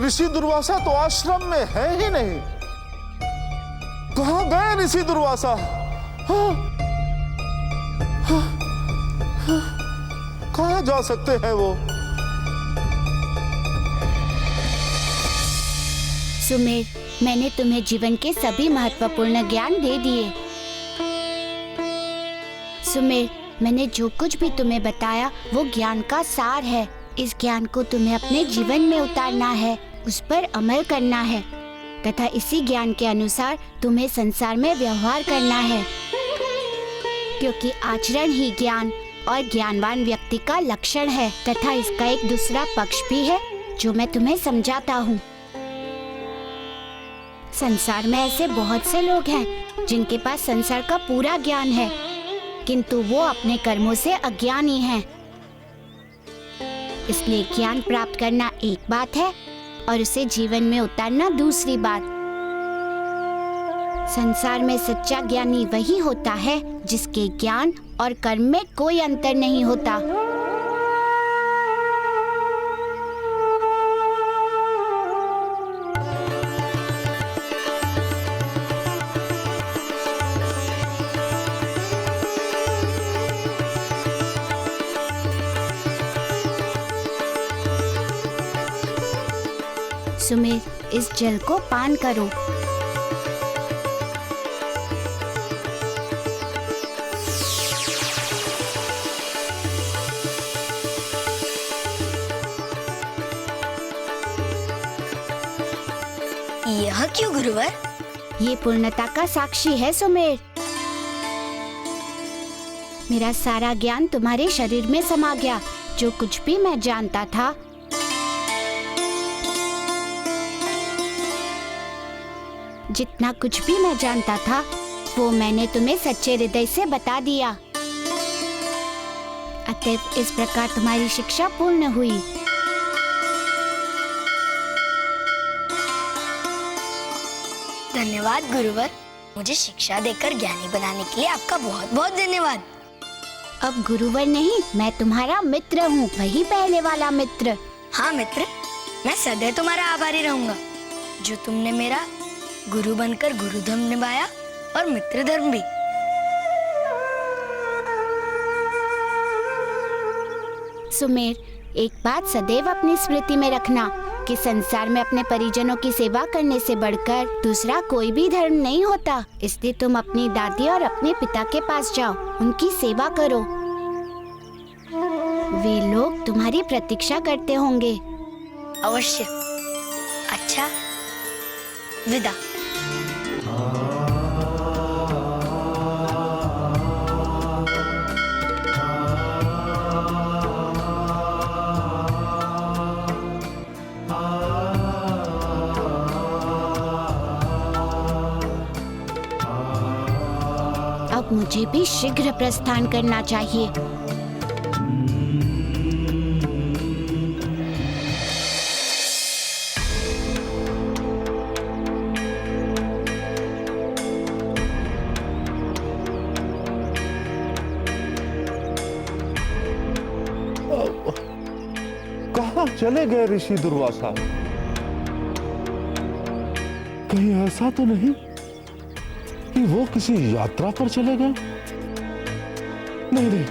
ऋषि दुर्वासा तो आश्रम में है ही नहीं। कहाँ गए ऋषि दुर्वासा? कहाँ जा सकते हैं वो? सुमेर, मैंने तुम्हें जीवन के सभी महत्वपूर्ण ज्ञान दे दिए। सुमेर, मैंने जो कुछ भी तुम्हें बताया वो ज्ञान का सार है। इस ज्ञान को तुम्हें अपने जीवन में उतारना है, उस पर अमल करना है तथा इसी ज्ञान के अनुसार तुम्हें संसार में व्यवहार करना है, क्योंकि आचरण ही ज्ञान और ज्ञानवान व्यक्ति का लक्षण है। तथा इसका एक दूसरा पक्ष भी है जो मैं तुम्हें समझाता हूँ। संसार में ऐसे बहुत से लोग हैं जिनके पास संसार का पूरा ज्ञान है, किंतु वो अपने कर्मों से अज्ञानी हैं। इसलिए ज्ञान प्राप्त करना एक बात है और उसे जीवन में उतारना दूसरी बात। संसार में सच्चा ज्ञानी वही होता है जिसके ज्ञान और कर्म में कोई अंतर नहीं होता। सुमेर, इस जल को पान करो। यह क्यों गुरुवर? ये पूर्णता का साक्षी है सुमेर। मेरा सारा ज्ञान तुम्हारे शरीर में समा गया। जो कुछ भी मैं जानता था जितना कुछ भी मैं जानता था वो मैंने तुम्हें सच्चे हृदय से बता दिया। अतएव इस प्रकार तुम्हारी शिक्षा पूर्ण हुई। धन्यवाद गुरुवर। मुझे शिक्षा देकर ज्ञानी बनाने के लिए आपका बहुत बहुत धन्यवाद। अब गुरुवर नहीं, मैं तुम्हारा मित्र हूँ, वही पहले वाला मित्र। हाँ मित्र, मैं सदैव तुम्हारा आभारी रहूंगा जो तुमने मेरा गुरु बनकर गुरु धर्म निभाया और मित्र धर्म भी। सुमेर, एक बात सदैव अपनी स्मृति में रखना कि संसार में अपने परिजनों की सेवा करने से बढ़कर दूसरा कोई भी धर्म नहीं होता। इसलिए तुम अपनी दादी और अपने पिता के पास जाओ, उनकी सेवा करो। वे लोग तुम्हारी प्रतीक्षा करते होंगे। अवश्य। अच्छा, विदा। अब मुझे भी शीघ्र प्रस्थान करना चाहिए। कहाँ चले गए ऋषि दुर्वासा? कहीं ऐसा तो नहीं कि वो किसी यात्रा पर चले गए? नहीं नहीं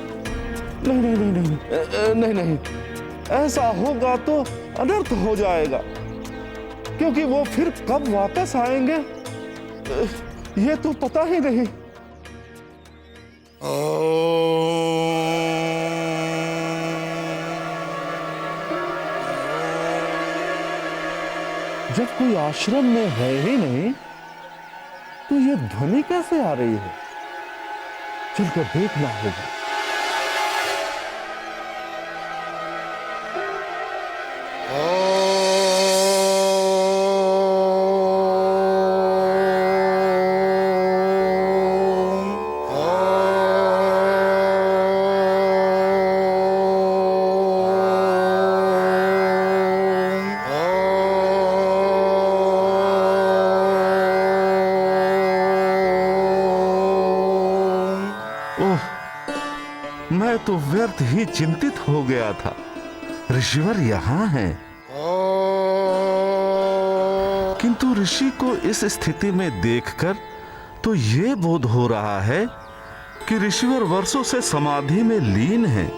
नहीं नहीं नहीं नहीं नहीं नहीं, ऐसा होगा तो अनर्थ हो जाएगा, क्योंकि वो फिर कब वापस आएंगे ये तो पता ही नहीं। जब कोई आश्रम में है ही नहीं तो ये ध्वनि कैसे आ रही है? चलकर देखना होगा। मैं तो व्यर्थ ही चिंतित हो गया था। ऋषिवर यहाँ हैं। किंतु ऋषि को इस स्थिति में देखकर तो ये बोध हो रहा है कि ऋषिवर वर्षों से समाधि में लीन हैं।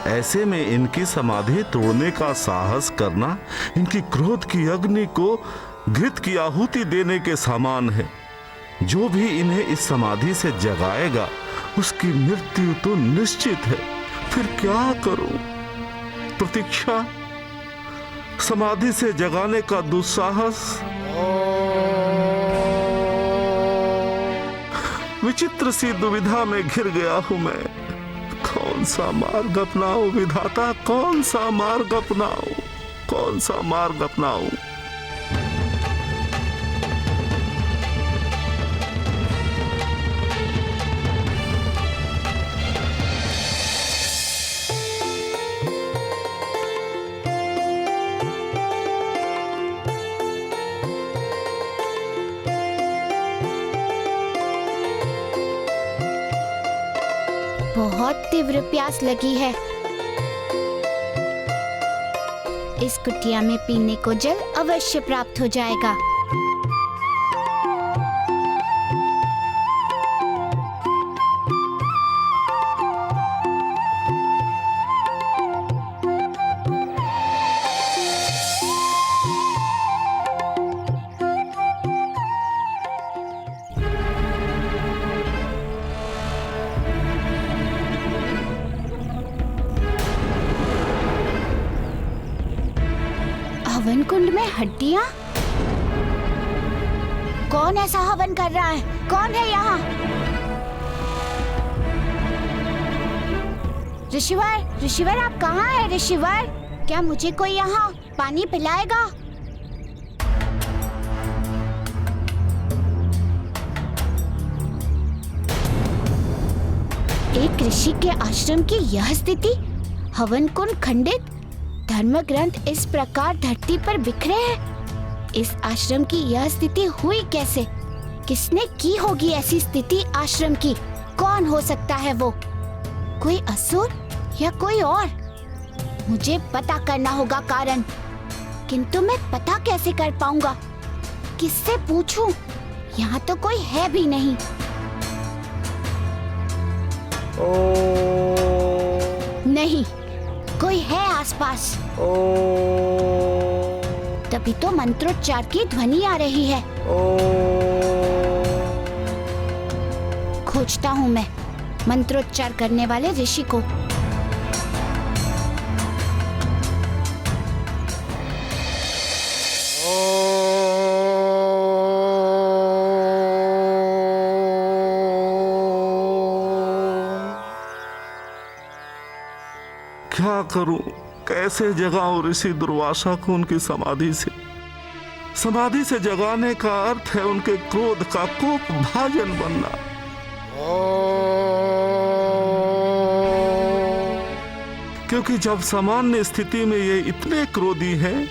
ऐसे में इनकी समाधि तोड़ने का साहस करना इनकी क्रोध की अग्नि को घृत की आहुति देने के समान है। जो भी इन्हें इस समाधि से जगाएगा उसकी मृत्यु तो निश्चित है। फिर क्या करूं? प्रतीक्षा, समाधि से जगाने का दुस्साहस, विचित्र सी दुविधा में घिर गया हूं मैं। कौन सा मार्ग अपनाऊं विधाता, कौन सा मार्ग अपनाऊं, कौन सा मार्ग अपनाऊं? बहुत तीव्र प्यास लगी है। इस कुटिया में पीने को जल अवश्य प्राप्त हो जाएगा। हवन कुंड में हड्डियां? कौन ऐसा हवन कर रहा है? कौन है यहाँ? ऋषिवर, ऋषिवर आप कहाँ हैं ऋषिवर? क्या मुझे कोई यहाँ पानी पिलाएगा? एक ऋषि के आश्रम की यह स्थिति, हवन कुंड खंडित, धर्म ग्रंथ इस प्रकार धरती पर बिखरे हैं। इस आश्रम की यह स्थिति हुई कैसे? किसने की होगी ऐसी स्थिति आश्रम की? कौन हो सकता है वो? कोई असुर या कोई और? मुझे पता करना होगा कारण, किंतु मैं पता कैसे कर पाऊंगा? किससे पूछूं? यहाँ तो कोई है भी नहीं। नहीं, कोई है आसपास। तभी तो मंत्रोच्चार की ध्वनि आ रही है। खोजता हूँ मैं मंत्रोच्चार करने वाले ऋषि को। क्या करूं? कैसे जगाऊं ऋषि दुर्वासा को उनकी समाधि से? समाधि से जगाने का अर्थ है उनके क्रोध का कोप भाजन बनना। क्योंकि जब सामान्य स्थिति में ये इतने क्रोधी हैं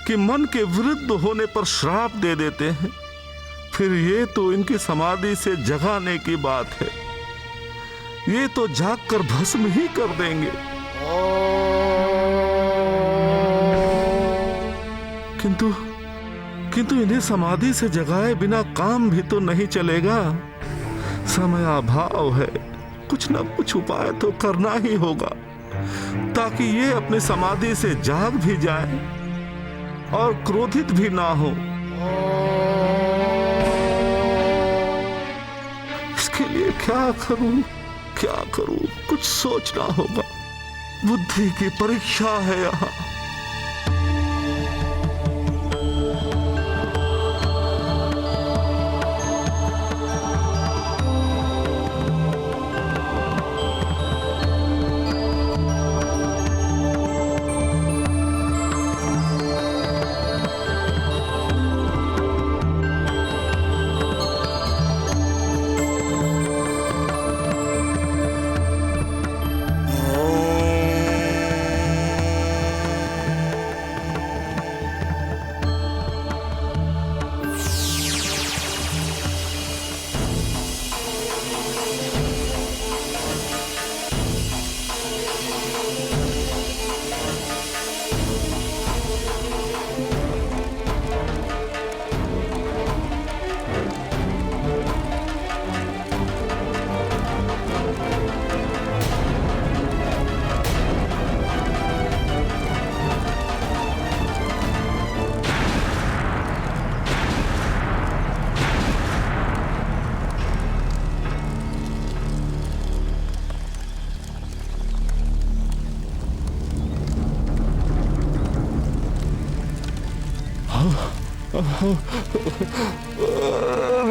कि मन के विरुद्ध होने पर श्राप दे देते हैं, फिर ये तो इनकी समाधि से जगाने की बात है। ये तो जागकर भस्म ही कर देंगे। किंतु इन्हें समाधि से जगाए बिना काम भी तो नहीं चलेगा। समय अभाव है, कुछ न कुछ उपाय तो करना ही होगा ताकि ये अपनी समाधि से जाग भी जाए और क्रोधित भी ना हो। इसके लिए क्या करूं? क्या करूं? कुछ सोचना होगा। बुद्धि की परीक्षा है यहाँ।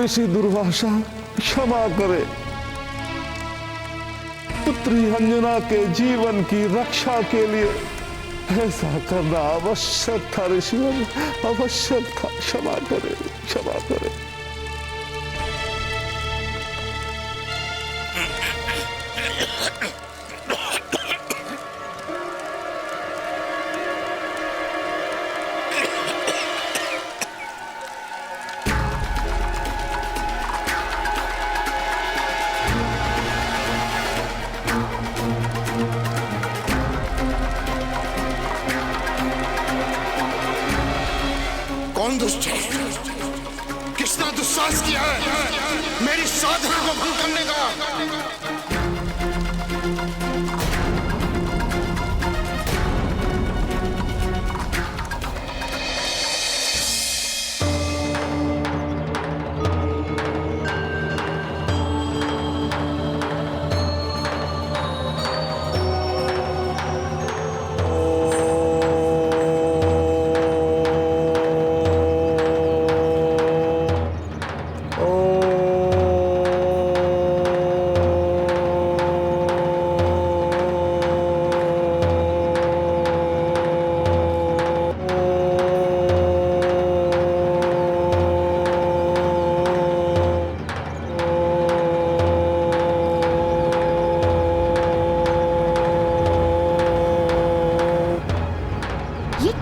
ऋषि दुर्वासा क्षमा करे, पुत्री अंजना के जीवन की रक्षा के लिए ऐसा करना आवश्यक था ऋषिवर, आवश्यक था। क्षमा करे, क्षमा करे। कौन दुष्ट है? किसने दुस्साहस किया है मेरी साधना को भंग करने का?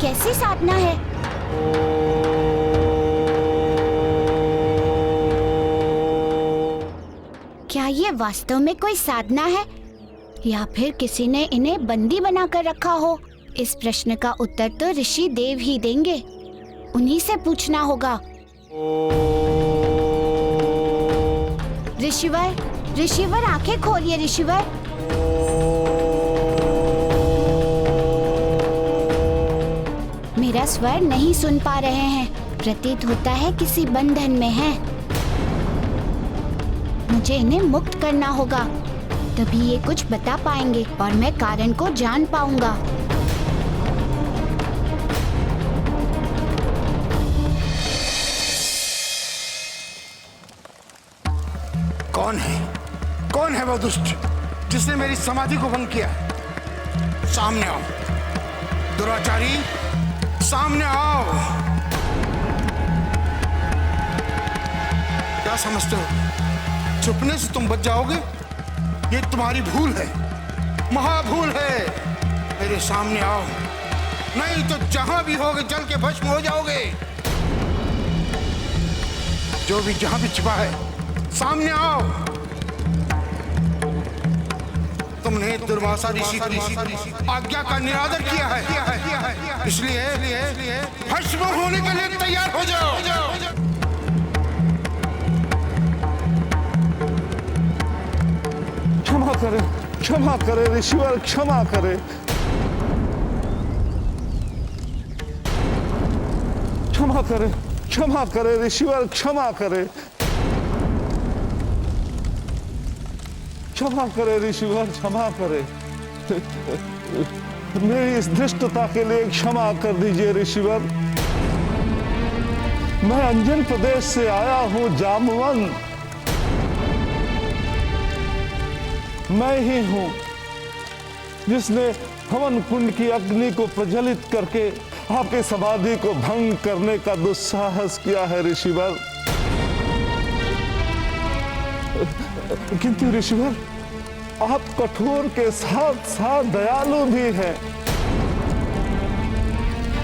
कैसी साधना है? क्या ये वास्तव में कोई साधना है या फिर किसी ने इन्हें बंदी बनाकर रखा हो? इस प्रश्न का उत्तर तो ऋषि देव ही देंगे, उन्हीं से पूछना होगा। ऋषिवर, ऋषिवर आंखें खोलिए ऋषिवर। मेरा स्वर नहीं सुन पा रहे हैं, प्रतीत होता है किसी बंधन में हैं। मुझे इन्हें मुक्त करना होगा, तभी ये कुछ बता पाएंगे और मैं कारण को जान पाऊंगा। कौन है वो दुष्ट जिसने मेरी समाधि को भंग किया? सामने आओ दुराचारी, सामने आओ। क्या समझते हो छुपने से तुम बच जाओगे? ये तुम्हारी भूल है, महाभूल है। मेरे सामने आओ, नहीं तो जहां भी होगे जल के भस्म हो जाओगे। जो भी जहां भी छिपा है सामने आओ। तुमने दुर्वासा ऋषि की आज्ञा का निरादर किया है, इसलिए भस्म होने के लिए तैयार हो जाओ। क्षमा करे ऋषिवर, क्षमा करे। क्षमा करे ऋषिवर, क्षमा करे। क्षमा करे ऋषिवर, क्षमा करे। मेरी इस धृष्टता के लिए क्षमा कर दीजिए ऋषिवर। मैं अंजन प्रदेश से आया हूं जामवंत। मैं ही हूं जिसने हवन कुंड की अग्नि को प्रज्वलित करके आपके समाधि को भंग करने का दुस्साहस किया है ऋषिवर। किंतु ऋषिवर, आप कठोर के साथ साथ दयालु भी हैं।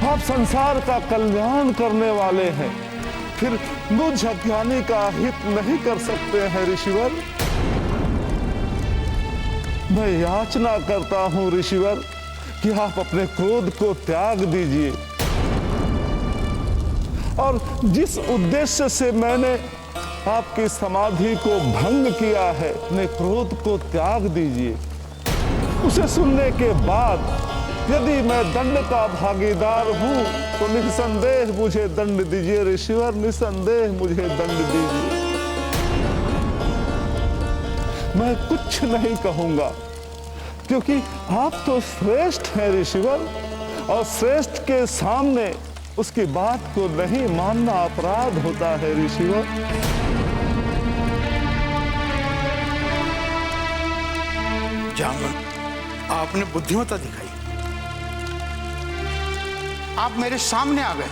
आप संसार का कल्याण करने वाले हैं, फिर मुझ अज्ञानी का हित नहीं कर सकते हैं ऋषिवर। मैं याचना करता हूं ऋषिवर कि आप अपने क्रोध को त्याग दीजिए और जिस उद्देश्य से मैंने आपकी समाधि को भंग किया है, अपने क्रोध को त्याग दीजिए। उसे सुनने के बाद यदि मैं दंड का भागीदार हूं तो निसंदेह मुझे दंड दीजिए ऋषिवर, निसंदेह मुझे दंड दीजिए। मैं कुछ नहीं कहूंगा क्योंकि आप तो श्रेष्ठ हैं ऋषिवर, और श्रेष्ठ के सामने उसकी बात को नहीं मानना अपराध होता है ऋषिवर। जामुन, आपने बुद्धिमत्ता दिखाई। आप मेरे सामने आ गए,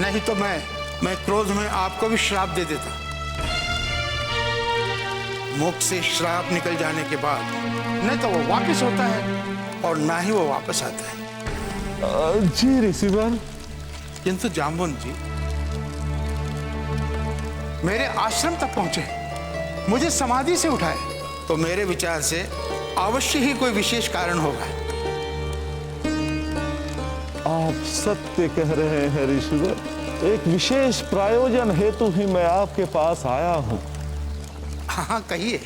नहीं तो मैं क्रोध में आपको भी श्राप दे देता। मुख से श्राप निकल जाने के बाद न तो वो वापस होता है और ना ही वो वापस आता है। जी ऋषिवर। किंतु जाम्बुन जी मेरे आश्रम तक पहुंचे, मुझे समाधि से उठाए, तो मेरे विचार से अवश्य ही कोई विशेष कारण होगा। आप सत्य कह रहे हैं ऋषिवर। एक विशेष प्रयोजन हेतु ही मैं आपके पास आया हूं। हाँ, कहिए।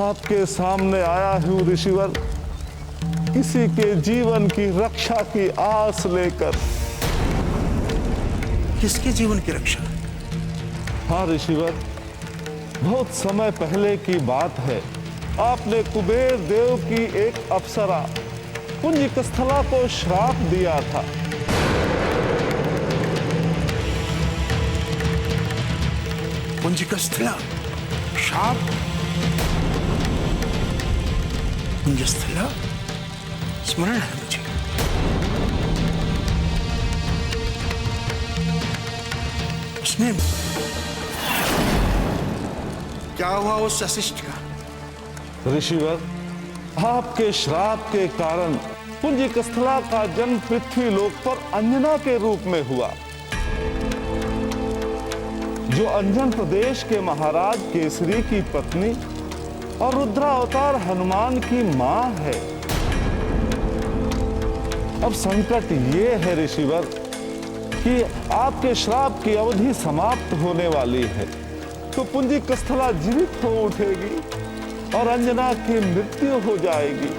आपके सामने आया हूं ऋषिवर, किसी के जीवन की रक्षा की आस लेकर। किसके जीवन की रक्षा? हाँ ऋषिवर, बहुत समय पहले की बात है। आपने कुबेर देव की एक अप्सरा पुंजिकस्थला को श्राप दिया था। पुंजिकस्थला श्राप? पुंजिकस्थला स्मरण है मुझे। उसने क्या हुआ उस वशिष्ठ का? ऋषिवर, आपके श्राप के कारण पुंजिकस्थला का जन्म पृथ्वी लोक पर अंजना के रूप में हुआ, जो अंजन प्रदेश के महाराज केसरी की पत्नी और रुद्रावतार हनुमान की मां है। अब संकट ये है ऋषिवर कि आपके श्राप की अवधि समाप्त होने वाली है, तो पुंजिकस्थला जीवित हो उठेगी और अंजना की मृत्यु हो जाएगी।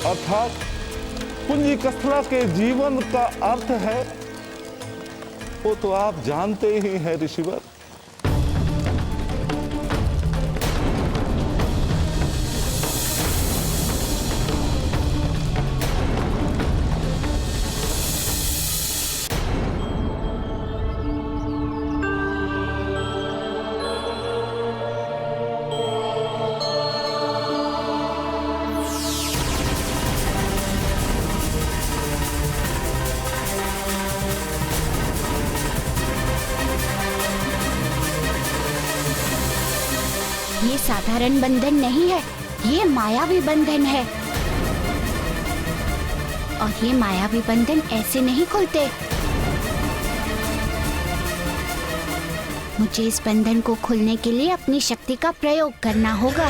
अर्थात पुंजिकस्थला के जीवन का अर्थ है वो तो आप जानते ही हैं ऋषिवर। ये साधारण बंधन नहीं है, ये मायावी बंधन है। और ये मायावी बंधन ऐसे नहीं खुलते। मुझे इस बंधन को खोलने के लिए अपनी शक्ति का प्रयोग करना होगा।